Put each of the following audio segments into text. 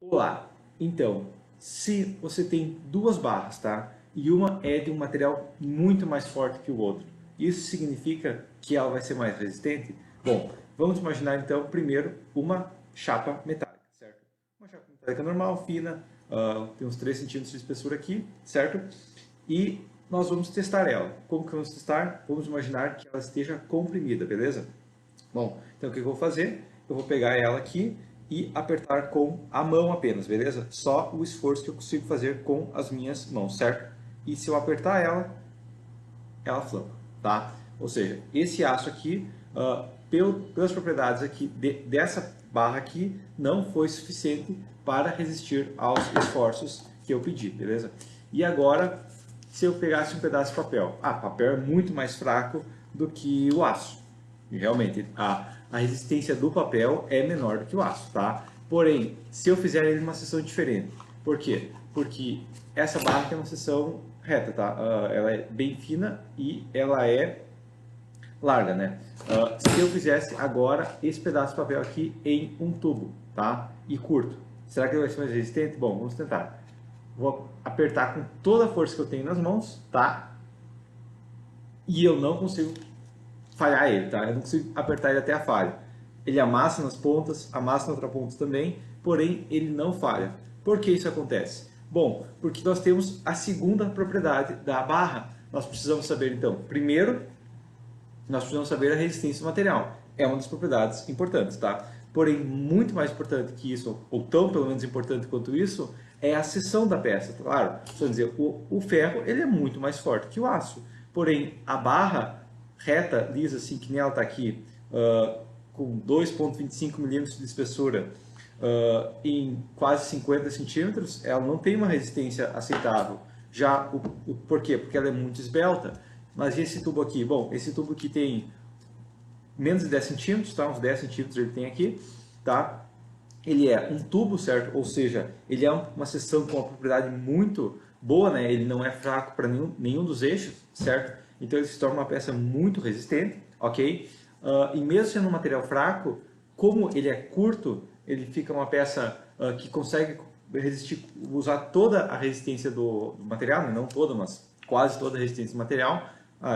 Olá, então, se você tem duas barras, tá? E uma é de um material muito mais forte que o outro, isso significa que ela vai ser mais resistente? Bom, vamos imaginar então primeiro uma chapa metálica, certo? Uma chapa metálica normal, fina, tem uns 3 centímetros de espessura aqui, certo? E nós vamos testar ela. Como que vamos testar? Vamos imaginar que ela esteja comprimida, beleza? Bom, então o que eu vou fazer? Eu vou pegar ela aqui e apertar com a mão apenas, beleza? Só o esforço que eu consigo fazer com as minhas mãos, certo? E se eu apertar ela, ela flamba, tá? Ou seja, esse aço aqui, pelas propriedades aqui dessa barra aqui, não foi suficiente para resistir aos esforços que eu pedi, beleza? E agora, se eu pegasse um pedaço de papel, papel é muito mais fraco do que o aço. E realmente, a resistência do papel é menor do que o aço, tá? Porém, se eu fizer ele numa seção diferente, por quê? Porque essa barra tem uma seção reta, tá? Ela é bem fina e ela é larga, né? Se eu fizesse agora esse pedaço de papel aqui em um tubo, tá? E curto, será que ele vai ser mais resistente? Bom, vamos tentar. Vou apertar com toda a força que eu tenho nas mãos, tá? E eu não consigo falhar ele, tá? Eu não consigo apertar ele até a falha. Ele amassa nas pontas, amassa na outra ponta também, porém ele não falha. Por que isso acontece? Bom, porque nós temos a segunda propriedade da barra. Nós precisamos saber então, primeiro, nós precisamos saber a resistência do material. É uma das propriedades importantes, tá? Porém, muito mais importante que isso, ou tão pelo menos importante quanto isso, é a seção da peça. Claro, preciso dizer, o ferro ele é muito mais forte que o aço. Porém, a barra reta, lisa, assim, que nem ela está aqui, com 2,25 milímetros de espessura, em quase 50 centímetros, ela não tem uma resistência aceitável. Já, por quê? Porque ela é muito esbelta. Mas esse tubo aqui? Bom, esse tubo aqui tem menos de 10 centímetros, tá? Uns 10 centímetros ele tem aqui, tá? Ele é um tubo, certo? Ou seja, ele é uma seção com uma propriedade muito boa, né? Ele não é fraco para nenhum dos eixos, certo? Então ele se torna uma peça muito resistente, ok? E mesmo sendo um material fraco, como ele é curto, ele fica uma peça que consegue resistir, usar toda a resistência do material, né? Não toda, mas quase toda a resistência do material.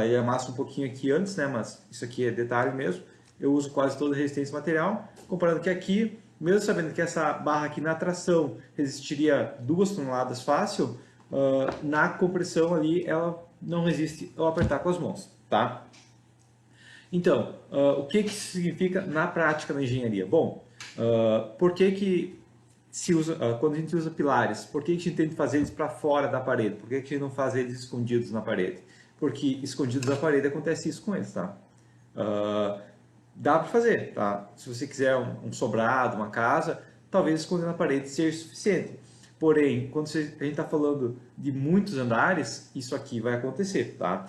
Ele amassa um pouquinho aqui antes, né? Mas isso aqui é detalhe mesmo. Eu uso quase toda a resistência do material, comparando que aqui, mesmo sabendo que essa barra aqui na tração resistiria 2 toneladas fácil, na compressão ali ela não resiste ao apertar com as mãos, tá? Então, o que isso significa na prática na engenharia? Bom, por que se usa, quando a gente usa pilares, por que a gente tenta fazer eles para fora da parede? Por que a gente não faz eles escondidos na parede? Porque escondidos na parede acontece isso com eles, tá? Dá para fazer, tá? Se você quiser um sobrado, uma casa, talvez esconder na parede seja suficiente. Porém, quando a gente está falando de muitos andares, isso aqui vai acontecer, tá?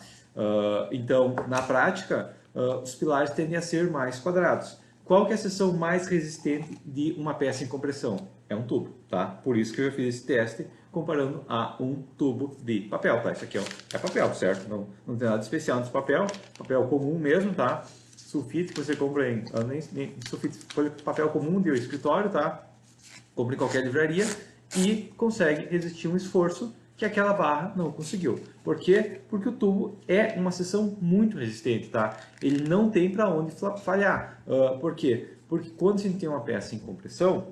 Então, na prática, os pilares tendem a ser mais quadrados. Qual que é a seção mais resistente de uma peça em compressão? É um tubo, tá? Por isso que eu já fiz esse teste comparando a um tubo de papel, tá? Isso aqui é papel, certo? Não tem nada especial nesse papel, papel comum mesmo, tá? Sulfite que você compra em sulfite, papel comum de escritório, tá? Compra em qualquer livraria e consegue resistir um esforço que aquela barra não conseguiu. Por quê? Porque o tubo é uma seção muito resistente, tá? Ele não tem para onde falhar. Por quê? Porque quando a gente tem uma peça em compressão,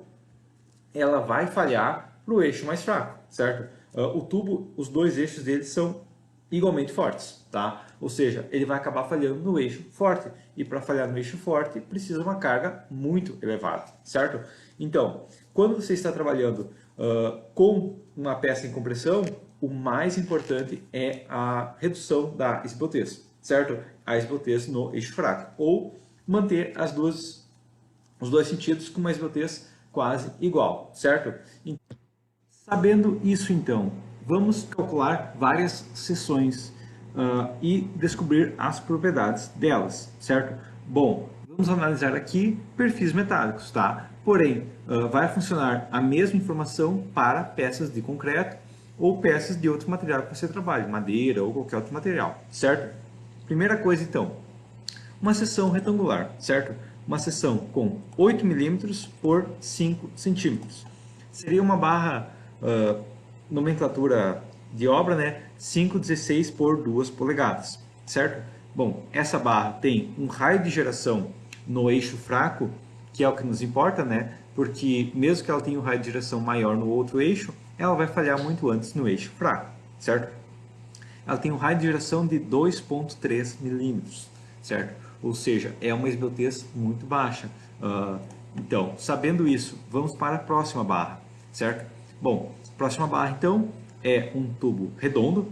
ela vai falhar para o eixo mais fraco, certo? O tubo, os dois eixos dele são igualmente fortes, tá? Ou seja, ele vai acabar falhando no eixo forte. E para falhar no eixo forte, precisa uma carga muito elevada, certo? Então, quando você está trabalhando com uma peça em compressão, o mais importante é a redução da esbeltez, certo? A esbeltez no eixo fraco. Ou manter os dois sentidos com uma esbeltez quase igual, certo? Sabendo isso então, vamos calcular várias seções e descobrir as propriedades delas, certo? Bom, vamos analisar aqui perfis metálicos, tá? Porém, vai funcionar a mesma informação para peças de concreto ou peças de outro material que você trabalhe, madeira ou qualquer outro material, certo? Primeira coisa então, uma seção retangular, certo? Uma seção com 8 milímetros por 5 centímetros. seria uma barra, nomenclatura de obra, né, 5,16 por 2 polegadas, certo? Bom, essa barra tem um raio de geração no eixo fraco, que é o que nos importa, né? Porque mesmo que ela tenha um raio de geração maior no outro eixo, ela vai falhar muito antes no eixo fraco, certo? Ela tem um raio de geração de 2,3 milímetros, certo? Ou seja, é uma esbeltez muito baixa. Então, sabendo isso, vamos para a próxima barra, certo? Bom, próxima barra então é um tubo redondo,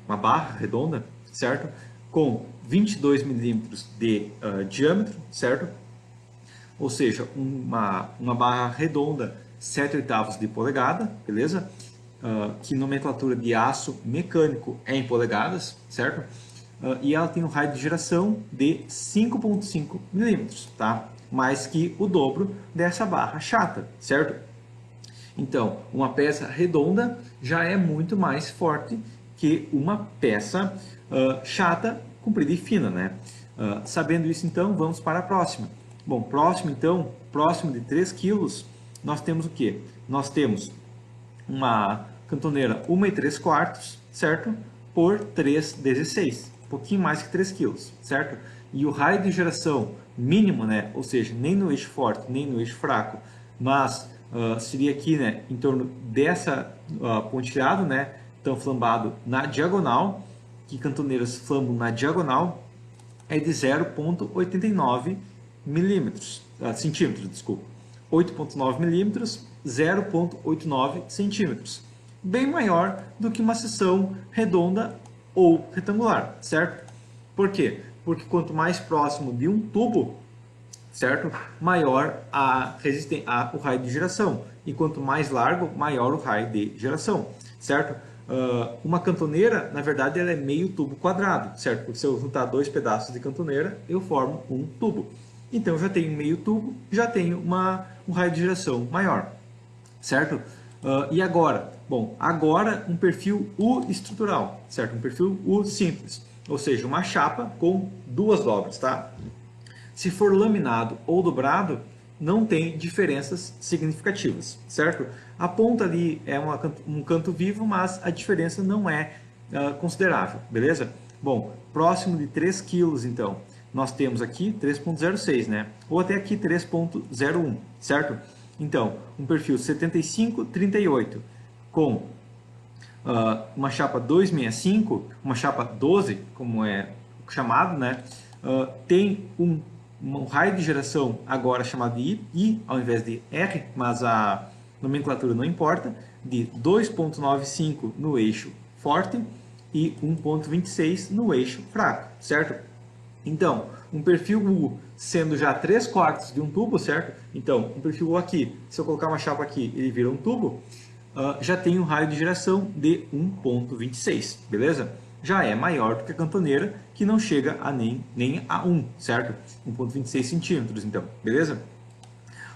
uma barra redonda, certo? Com 22 milímetros de diâmetro, certo? Ou seja, uma barra redonda 7/8 de polegada, beleza? Que nomenclatura de aço mecânico é em polegadas, certo? E ela tem um raio de geração de 5,5 milímetros, tá? Mais que o dobro dessa barra chata, certo? Então, uma peça redonda já é muito mais forte que uma peça chata, comprida e fina, né? Sabendo isso, então, vamos para a próxima. Bom, próximo de 3 kg, nós temos o quê? Nós temos uma cantoneira 1 3/4, certo? Por 3,16, um pouquinho mais que 3 kg, certo? E o raio de geração mínimo, né? Ou seja, nem no eixo forte, nem no eixo fraco, mas seria aqui, né, em torno dessa pontilhado, né? Então, flambado na diagonal, que cantoneiras flambam na diagonal, é de 0,89 centímetros, desculpa. 8,9 milímetros, 0,89 centímetros. Bem maior do que uma seção redonda ou retangular, certo? Por quê? Porque quanto mais próximo de um tubo, certo? Maior o raio de geração. E quanto mais largo, maior o raio de geração, certo? Uma cantoneira, na verdade, ela é meio tubo quadrado, certo? Porque se eu juntar 2 pedaços de cantoneira, eu formo um tubo. Então, eu já tenho meio tubo, já tenho um raio de geração maior, certo? E agora? Bom, agora um perfil U estrutural, certo? Um perfil U simples, ou seja, uma chapa com 2 dobras, tá? Se for laminado ou dobrado, não tem diferenças significativas, certo? A ponta ali é um canto vivo, mas a diferença não é considerável, beleza? Bom, próximo de 3 kg, então, nós temos aqui 3,06, né? Ou até aqui 3,01, certo? Então, um perfil 75-38 com uma chapa 265, uma chapa 12, como é chamado, né? Tem um raio de geração agora chamado de I ao invés de R, mas a nomenclatura não importa, de 2,95 no eixo forte e 1,26 no eixo fraco, certo? Então, um perfil U sendo já 3/4 de um tubo, certo? Então, um perfil U aqui, se eu colocar uma chapa aqui, ele vira um tubo, já tem um raio de geração de 1,26, beleza? Já é maior do que a cantoneira, que não chega a nem a 1, certo? 1,26 centímetros, então, beleza?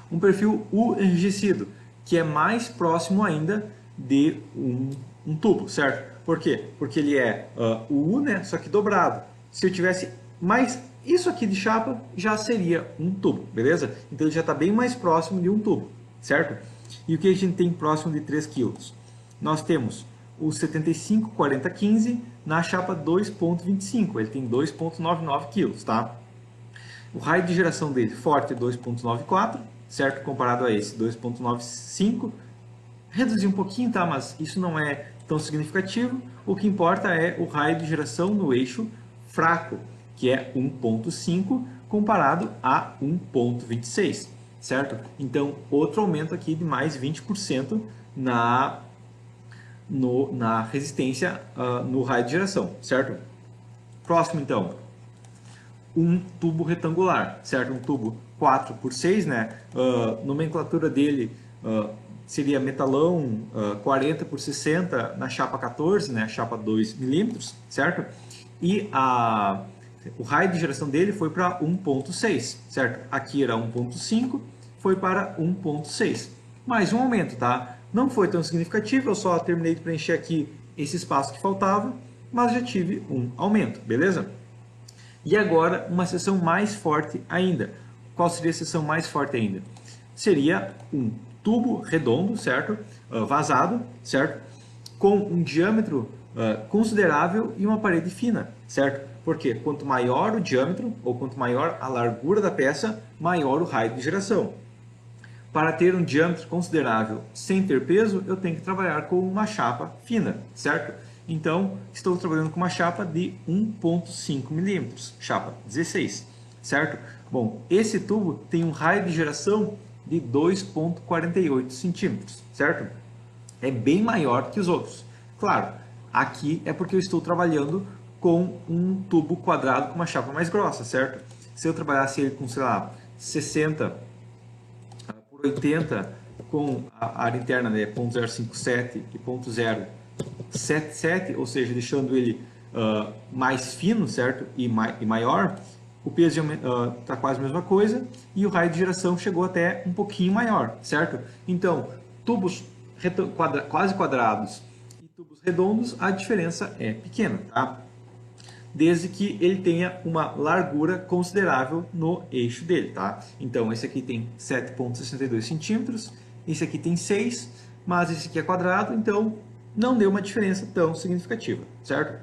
Um perfil U enrijecido, que é mais próximo ainda de um tubo, certo? Por quê? Porque ele é o U, né? Só que dobrado. Se eu tivesse mais isso aqui de chapa, já seria um tubo, beleza? Então ele já está bem mais próximo de um tubo, certo? E o que a gente tem próximo de 3 kg? Nós temos o 75-40-15 na chapa 2,25, ele tem 2,99 kg, tá? O raio de geração dele forte é 2,94, certo? Comparado a esse 2,95, reduziu um pouquinho, tá? Mas isso não é tão significativo. O que importa é o raio de geração no eixo fraco, que é 1,5 comparado a 1,26, certo? Então, outro aumento aqui de mais 20% na resistência no raio de geração, certo? Próximo, então, um tubo retangular, certo? Um tubo 4x6, né? Nomenclatura dele seria metalão 40x60 na chapa 14, né? Chapa 2 milímetros, certo? E o raio de geração dele foi para 1,6, certo? Aqui era 1,5, foi para 1,6. Mais um aumento, tá? Não foi tão significativo, eu só terminei de preencher aqui esse espaço que faltava, mas já tive um aumento, beleza? E agora, uma seção mais forte ainda. Qual seria a seção mais forte ainda? Seria um tubo redondo, certo? Vazado, certo? Com um diâmetro considerável e uma parede fina, certo? Porque quanto maior o diâmetro, ou quanto maior a largura da peça, maior o raio de geração. Para ter um diâmetro considerável sem ter peso, eu tenho que trabalhar com uma chapa fina, certo? Então, estou trabalhando com uma chapa de 1,5 milímetros, chapa 16, certo? Bom, esse tubo tem um raio de geração de 2,48 centímetros, certo? É bem maior que os outros. Claro, aqui é porque eu estou trabalhando com um tubo quadrado com uma chapa mais grossa, certo? Se eu trabalhasse ele com, sei lá, 60 por 80 com a área interna, né, 0,057 e 0,077, ou seja, deixando ele mais fino, certo? E maior, o peso está quase a mesma coisa e o raio de geração chegou até um pouquinho maior, certo? Então, tubos quase quadrados e tubos redondos, a diferença é pequena, tá? Desde que ele tenha uma largura considerável no eixo dele, tá? Então, esse aqui tem 7,62 centímetros, esse aqui tem 6, mas esse aqui é quadrado, então não deu uma diferença tão significativa, certo?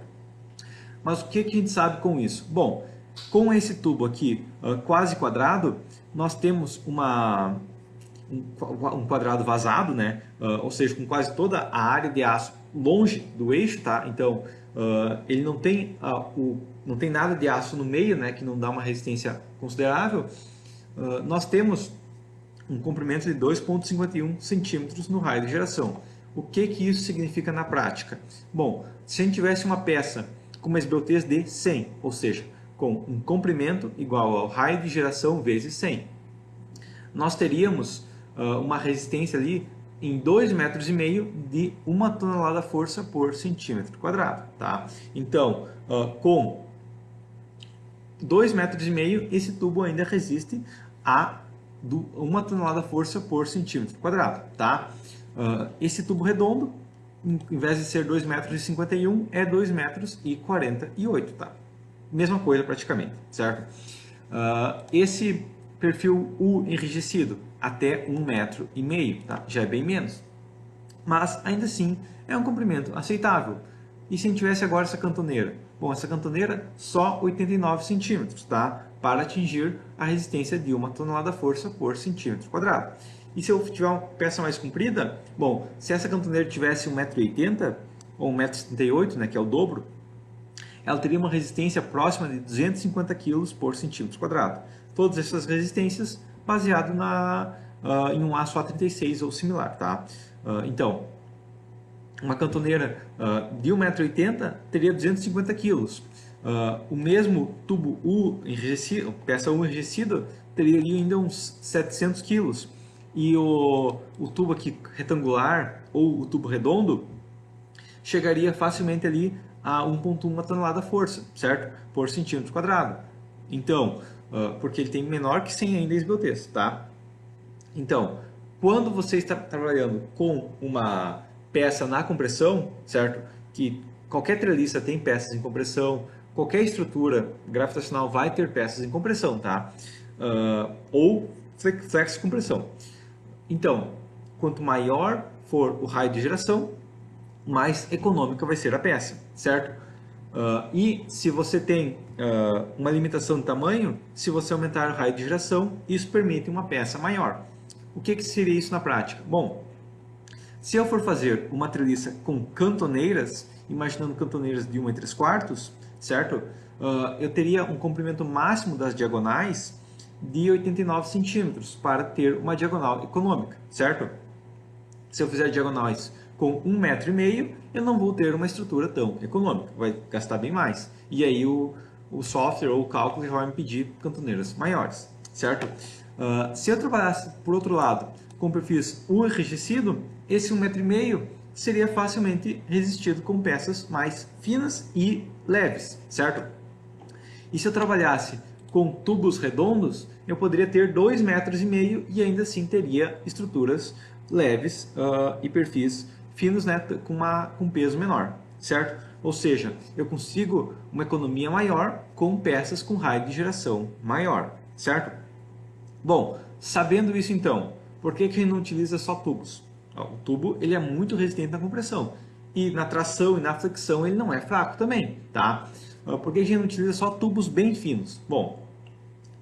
Mas o que a gente sabe com isso? Bom, com esse tubo aqui quase quadrado, nós temos um quadrado vazado, né? Ou seja, com quase toda a área de aço longe do eixo, tá? Então, ele não tem, não tem nada de aço no meio, né? Que não dá uma resistência considerável. Nós temos um comprimento de 2,51 centímetros no raio de geração. O que isso significa na prática? Bom, se a gente tivesse uma peça com uma esbeltez de 100, ou seja, com um comprimento igual ao raio de geração vezes 100, nós teríamos uma resistência ali em 2,5 metros de 1 tonelada força por centímetro quadrado, tá? Então, com 2,5 metros, esse tubo ainda resiste a 1 tonelada força por centímetro quadrado, tá? Esse tubo redondo, em vez de ser 2,51 metros, é 2,48 metros, tá? Mesma coisa praticamente, certo? Esse perfil U enrijecido, até 1,5 metro, tá? Já é bem menos. Mas, ainda assim, é um comprimento aceitável. E se a gente tivesse agora essa cantoneira? Bom, essa cantoneira só 89 centímetros, tá? Para atingir a resistência de 1 tonelada força por centímetro quadrado. E se eu tiver uma peça mais comprida, bom, se essa cantoneira tivesse 1,80 m ou 1,78 m, né, que é o dobro, ela teria uma resistência próxima de 250 kg por centímetro quadrado. Todas essas resistências baseado em um aço A36 ou similar, tá? Então, uma cantoneira de 1,80 m teria 250 kg. O mesmo tubo U enrijecido, peça U enrijecida, teria ainda uns 700 kg. E o tubo aqui retangular ou o tubo redondo chegaria facilmente ali a 1,1 tonelada força, certo? Por centímetro quadrado. Então, porque ele tem menor que 100 ainda esbeltez, tá? Então, quando você está trabalhando com uma peça na compressão, certo? Que qualquer treliça tem peças em compressão, qualquer estrutura gravitacional vai ter peças em compressão, tá? Ou flex compressão. Então, quanto maior for o raio de geração, mais econômica vai ser a peça, certo? E se você tem uma limitação de tamanho, se você aumentar o raio de geração, isso permite uma peça maior. O que seria isso na prática? Bom, se eu for fazer uma treliça com cantoneiras, imaginando cantoneiras de 1,3/4, certo? Eu teria um comprimento máximo das diagonais de 89 centímetros para ter uma diagonal econômica, certo? Se eu fizer diagonais com 1,5 metro, eu não vou ter uma estrutura tão econômica, vai gastar bem mais. E aí o software ou o cálculo vai me pedir cantoneiras maiores, certo? Se eu trabalhasse, por outro lado, com perfis U enrijecido, esse 1,5 metro seria facilmente resistido com peças mais finas e leves, certo? E se eu trabalhasse com tubos redondos, eu poderia ter 2,5 metros e ainda assim teria estruturas leves e perfis finos, né, com peso menor, certo? Ou seja, eu consigo uma economia maior com peças com raio de geração maior, certo? Bom, sabendo isso então, por que a gente não utiliza só tubos? O tubo ele é muito resistente na compressão e na tração e na flexão ele não é fraco também, tá? Por que a gente não utiliza só tubos bem finos? Bom,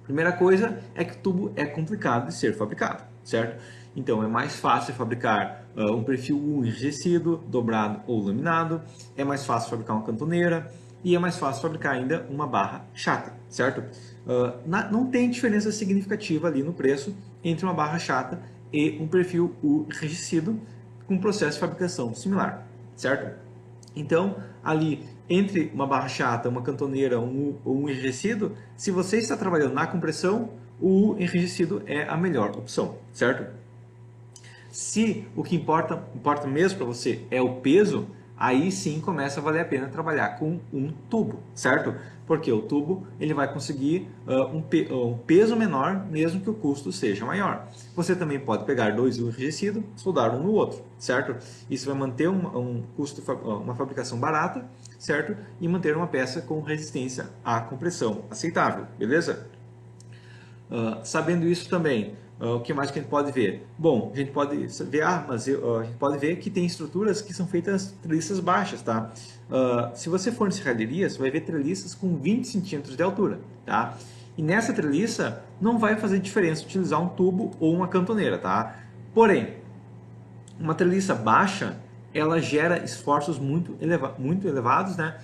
primeira coisa é que o tubo é complicado de ser fabricado, certo? Então é mais fácil fabricar um perfil U enrijecido, dobrado ou laminado, é mais fácil fabricar uma cantoneira e é mais fácil fabricar ainda uma barra chata, certo? Não tem diferença significativa ali no preço entre uma barra chata e um perfil U enrijecido com processo de fabricação similar, certo? Então, ali, entre uma barra chata, uma cantoneira ou um enrijecido, se você está trabalhando na compressão, o enrijecido é a melhor opção, certo? Se o que importa mesmo para você é o peso, aí sim começa a valer a pena trabalhar com um tubo, certo? Porque o tubo ele vai conseguir um peso menor, mesmo que o custo seja maior. Você também pode pegar dois enrijecidos, soldar um no outro, certo? Isso vai manter um custo, uma fabricação barata, certo? E manter uma peça com resistência à compressão aceitável, beleza? Sabendo isso também, o que mais que a gente pode ver? Bom, a gente pode ver, a gente pode ver que tem estruturas que são feitas treliças baixas, tá? Se você for em serralheria, você vai ver treliças com 20 centímetros de altura, tá? E nessa treliça não vai fazer diferença utilizar um tubo ou uma cantoneira, tá? Porém, uma treliça baixa, ela gera esforços muito elevados, né?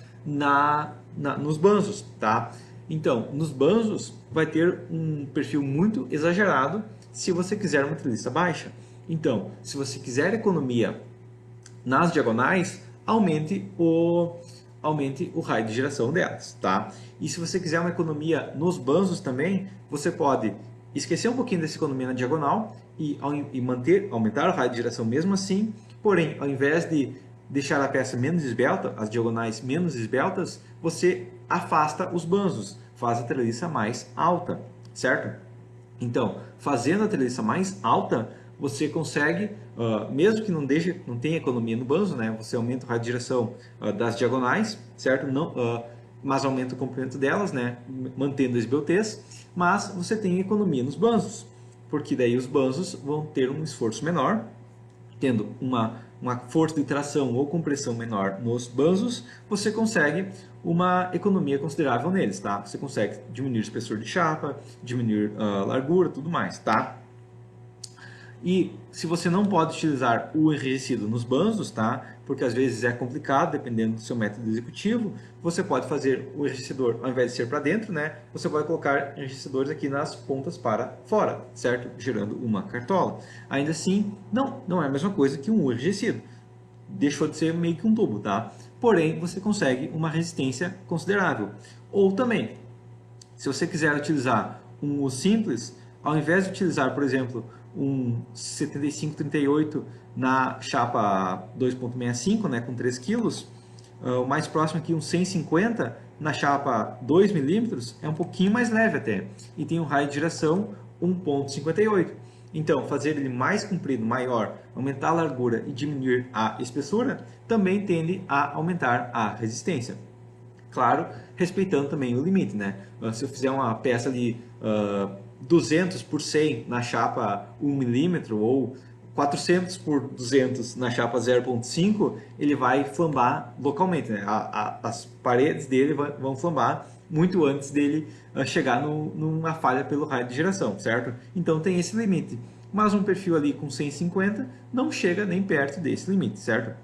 Nos banzos, tá? Então, nos banzos vai ter um perfil muito exagerado se você quiser uma treliça baixa. Então, se você quiser economia nas diagonais, aumente o raio de giração delas, tá? E se você quiser uma economia nos banzos também, você pode esquecer um pouquinho dessa economia na diagonal e aumentar o raio de giração mesmo assim, porém, ao invés de deixar a peça menos esbelta, as diagonais menos esbeltas, você afasta os banzos, faz a treliça mais alta, certo? Então, fazendo a treliça mais alta, você consegue, mesmo que não tenha economia no banzo, né? Você aumenta o raio de giração das diagonais, certo? Mas aumenta o comprimento delas, né? Mantendo a esbeltez, mas você tem economia nos banzos, porque daí os banzos vão ter um esforço menor, tendo uma força de tração ou compressão menor nos banzos, você consegue uma economia considerável neles, tá? Você consegue diminuir o espessor de chapa, diminuir a largura, tudo mais, tá? E se você não pode utilizar o enrijecido nos banzos, tá? Porque às vezes é complicado, dependendo do seu método executivo, você pode fazer o enrijecedor, ao invés de ser para dentro, né? Você pode colocar enrijecedores aqui nas pontas para fora, certo? Gerando uma cartola. Ainda assim, não é a mesma coisa que um enrijecido. Deixou de ser meio que um tubo, tá? Porém, você consegue uma resistência considerável. Ou também, se você quiser utilizar um simples, ao invés de utilizar, por exemplo, um 7538 na chapa 2.65, né, com 3 kg, o mais próximo aqui um 150 na chapa 2 mm, é um pouquinho mais leve até, e tem um raio de giração 1.58. Então, fazer ele mais comprido, maior, aumentar a largura e diminuir a espessura, também tende a aumentar a resistência. Claro, respeitando também o limite, né? Se eu fizer uma peça ali 200 por 100 na chapa 1 mm ou 400 por 200 na chapa 0.5, ele vai flambar localmente, né? As paredes dele vão flambar muito antes dele chegar numa falha pelo raio de giração, certo? Então tem esse limite. Mas um perfil ali com 150 não chega nem perto desse limite, certo?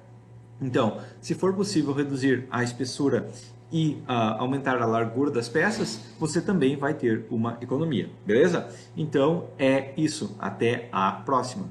Então, se for possível reduzir a espessura e aumentar a largura das peças, você também vai ter uma economia, beleza? Então é isso, até a próxima.